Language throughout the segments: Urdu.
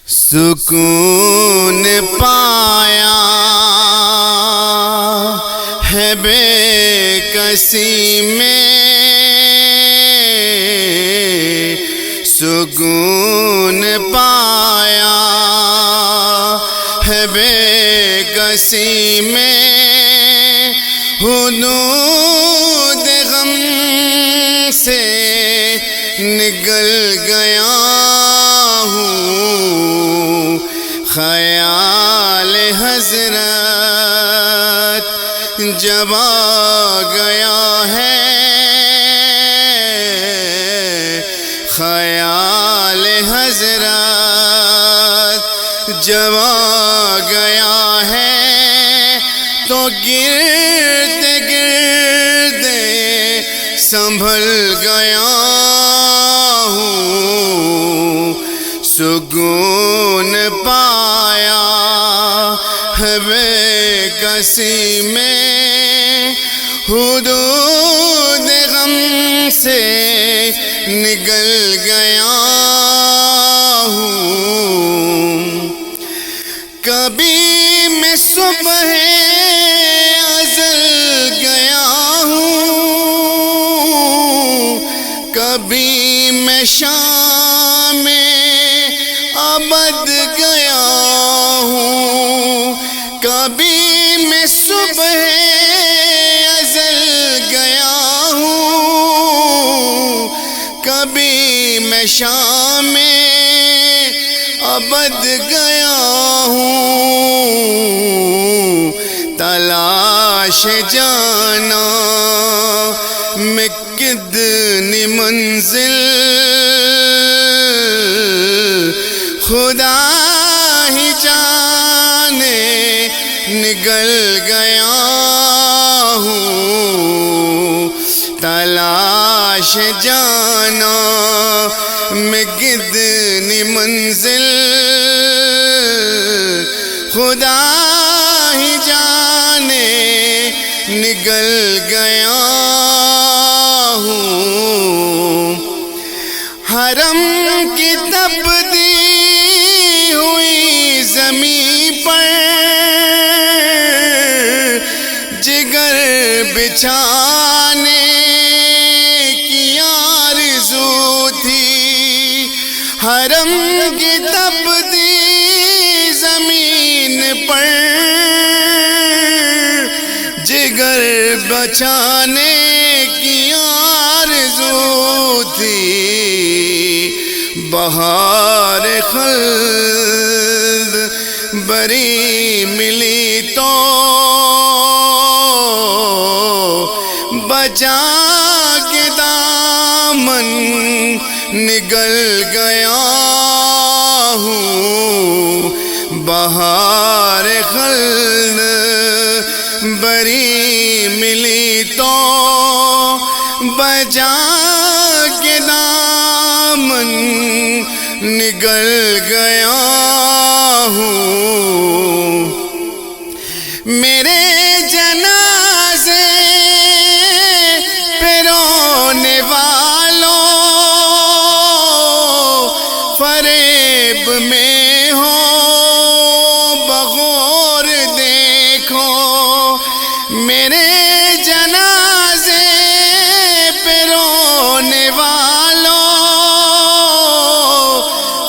سکون پایا ہے بے کسی میں، سکون پایا ہے بے کسی میں، حدود غم سے نکل گیا ہوں، خیال حضرت جب آ گیا ہے، خیال حضرت جب آ گیا ہے، تو گرتے گرتے سنبھل گیا ہوں، سکون پایا ہے بے کسی میں، حدود غم سے نکل گیا ہوں، کبھی میں صبح ازل گیا ہوں، کبھی میں شام ابد گیا ہوں، کبھی میں صبح ازل گیا ہوں، کبھی میں شام ابد گیا ہوں، تلاش جانا میں کتنی منزل خدا ہی جانے نکل گیا ہوں، تلاش جانا میں کتنی منزل خدا ہی جانے نکل گیا ہوں، حرم کی تبدی ہوئی زمین پر جگر بچھانے کی آرزو تھی، حرم کی تبدی زمین پر جگر بچانے کی آرزو تھی، بہار خلد بری ملی تو بچا کے دامن نکل گیا ہوں، بہار خلد بری ملی تو بچا کے دامن نکل گیا ہوں، میرے جنازے پہ رونے والوں فریب میں ہو بغور دیکھو، میرے جنازے پہ رونے والوں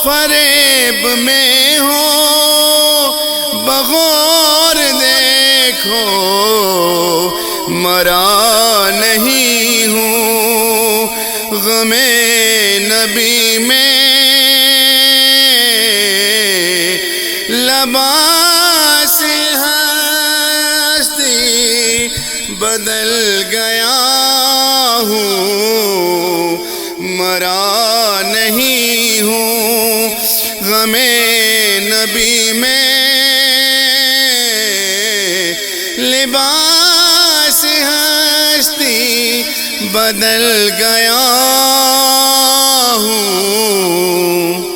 فریب میں ہو بغور دیکھو، مرا نہیں ہوں غم نبی میں، لباس ہستی بدل گیا ہوں، مرا نہیں ہوں غم نبی میں، لباس ہستی بدل گیا ہوں۔